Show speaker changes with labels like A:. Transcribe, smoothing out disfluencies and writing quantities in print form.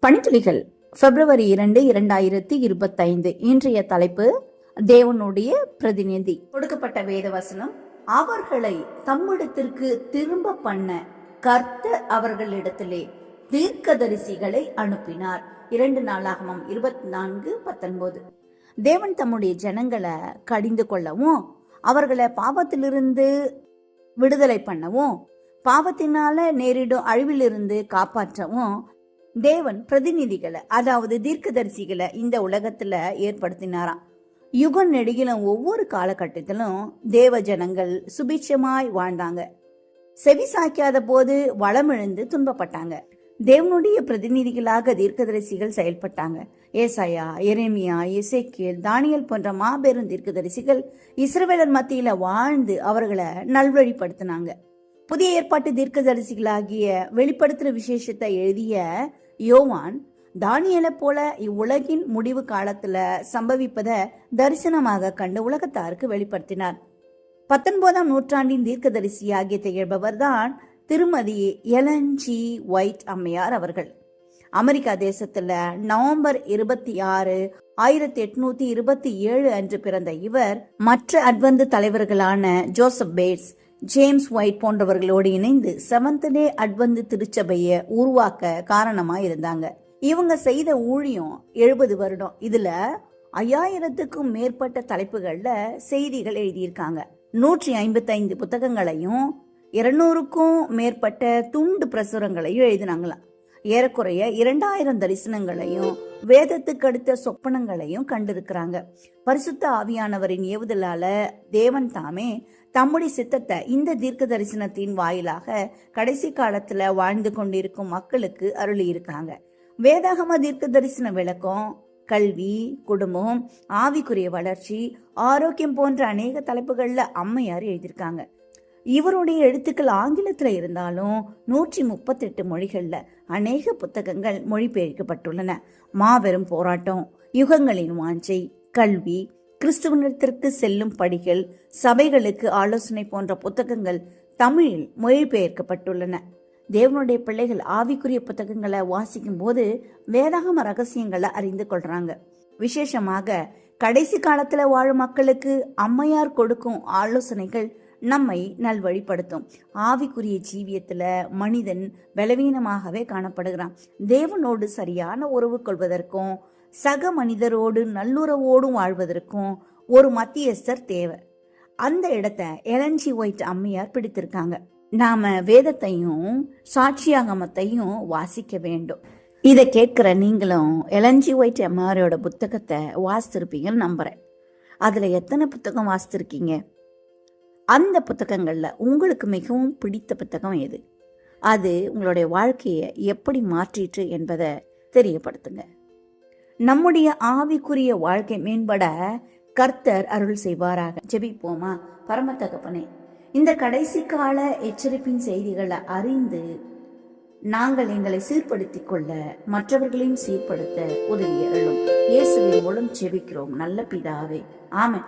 A: பணித்துளிகள் பிப்ரவரி 2, 2025. இன்றைய தலைப்பு தேவனுடைய பிரதிநிதி. கொடுக்கப்பட்ட வேத வசனம், அவர்களை தம்மிடத்திற்கு திரும்ப பண்ண கர்த்தர் அவர்களிடத்திலே தீர்க்கதரிசிகளை அனுப்பினார். 2 நாளாகமம் 24:19. தேவன் தம்முடைய ஜனங்களை கடிந்து கொள்ளவும், அவர்களை பாவத்திலிருந்து விடுதலை பண்ணவும், பாவத்தினால நேரிடும் அழிவிலிருந்து காப்பாற்றவும் தேவன் பிரதிநிதிகளை, அதாவது தீர்க்கதரிசிகளை இந்த உலகத்துல ஏற்படுத்தினாராம். யுக நெடுகிலும் ஒவ்வொரு காலகட்டத்திலும் தேவ ஜனங்கள் சுபிட்சமாய் வாழ்ந்தாங்க. செவி சாய்க்காத போது வளமிழந்து துன்பப்பட்டாங்க. தேவனுடைய பிரதிநிதிகளாக தீர்க்கதரிசிகள் செயல்பட்டாங்க. ஏசாயா, எரேமியா, எசேக்கியேல், தானியேல் போன்ற மாபெரும் தீர்க்கதரிசிகள் இஸ்ரவேலர் மத்தியில வாழ்ந்து அவர்களை நல்வழிப்படுத்தினாங்க. புதிய ஏற்பாட்டு தீர்க்கதரிசிகளாகிய வெளிப்படுத்துற விசேஷத்தை எழுதிய யோவான், தானியேலை போல இவ்வுலகின் முடிவு காலத்துல சம்பவிப்பதை தரிசனமாக கண்டு உலகத்தாருக்கு வெளிப்படுத்தினார். 19ஆம் நூற்றாண்டின் தீர்க்கதரிசியாகிய திகழ்பவர் தான் திருமதி எலன் ஜி ஒயிட் அம்மையார் அவர்கள். அமெரிக்கா தேசத்துல நவம்பர் 26, 1827 அன்று பிறந்த இவர் மற்ற அட்வந்து தலைவர்களான ஜோசப் பேட்ஸ், ஜேம்ஸ் ஒயிட் போன்றவர்களோடு இணைந்து செவன்த் டே அட்வந்து திருச்சபையை உருவாக்க காரணமா இருந்தாங்க. இவங்க செய்த ஊழியம் 70 வருடம். இதுல 5000க்கும் மேற்பட்ட தலைப்புகள்ல செய்திகள் எழுதியிருக்காங்க. 155 புத்தகங்களையும் 200க்கும் மேற்பட்ட துண்டு பிரசுரங்களையும் எழுதினாங்களாம். ஏறக்குறைய 2000 தரிசனங்களையும் வேதத்துக்கு அடுத்த சொப்பனங்களையும் கண்டிருக்கிறாங்க. பரிசுத்த ஆவியானவரின் ஏவுதலால தேவன் தாமே தம்முடைய சித்தத்தை இந்த தீர்க்க தரிசனத்தின் வாயிலாக கடைசி காலத்துல வாழ்ந்து கொண்டிருக்கும் மக்களுக்கு அருளி இருக்காங்க. வேதாகம தீர்க்க தரிசன விளக்கம், கல்வி, குடும்பம், ஆவிக்குரிய வளர்ச்சி, ஆரோக்கியம் போன்ற அநேக தலைப்புகள்ல அம்மையார் எழுதியிருக்காங்க. இவருடைய எழுத்துக்கள் ஆங்கிலத்துல இருந்தாலும் 138 மொழிகள்ல அநேக புத்தகங்கள் மொழிபெயர்க்கப்பட்டுள்ளன. மாபெரும் போராட்டம், யுகங்களின் வாஞ்சை, கல்வி, கிறிஸ்துவனிடத்திற்கு செல்லும் படிகள், சபைகளுக்கு ஆலோசனை போன்ற புத்தகங்கள் தமிழில் மொழிபெயர்க்கப்பட்டுள்ளன. தேவனுடைய பிள்ளைகள் ஆவிக்குரிய புத்தகங்களை வாசிக்கும் போது வேதாகம ரகசியங்களை அறிந்து கொள்றாங்க. விசேஷமாக கடைசி காலத்துல வாழும் மக்களுக்கு அம்மையார் கொடுக்கும் ஆலோசனைகள் நம்மை நல்வழிப்படுத்தும். ஆவிக்குரிய ஜீவியத்துல மனிதன் பலவீனமாகவே காணப்படுகிறான். தேவனோடு சரியான உறவு கொள்வதற்கும் சக மனிதரோடு நல்லுறவோடும் வாழ்வதற்கும் ஒரு மத்தியஸ்தர் தேவை. அந்த இடத்தை எலன் ஜி ஒயிட் அம்மையார் பிடித்திருக்காங்க. நாம வேதத்தையும் சாட்சியாகமத்தையும் வாசிக்க வேண்டும். இதை கேட்கிற நீங்களும் எலன் ஜி ஒயிட் அம்மையாரோட புத்தகத்தை வாசித்திருப்பீங்கன்னு நம்புறேன். அதுல எத்தனை புத்தகம் வாசித்திருக்கீங்க? அந்த புத்தகங்கள்ல உங்களுக்கு மிகவும் பிடித்த புத்தகம் எது? அது உங்களுடைய வாழ்க்கையை எப்படி மாற்றிற்று என்பதை தெரியப்படுத்துங்க. நம்முடைய ஆவிக்குரிய வாழ்க்கை மேம்பட கர்த்தர் அருள் செய்வாராக. ஜெபிப்போமா. பரம தகப்பனே, இந்த கடைசி கால எச்சரிப்பின் செய்திகளை அறிந்து நாங்கள் எங்களை சீர்படுத்திக் கொள்ள, மற்றவர்களையும் சீர்படுத்த உதவி அருளும். இயேசுவின் மூலம் ஜெபிக்கிறோம் நல்ல பிதாவே, ஆமென்.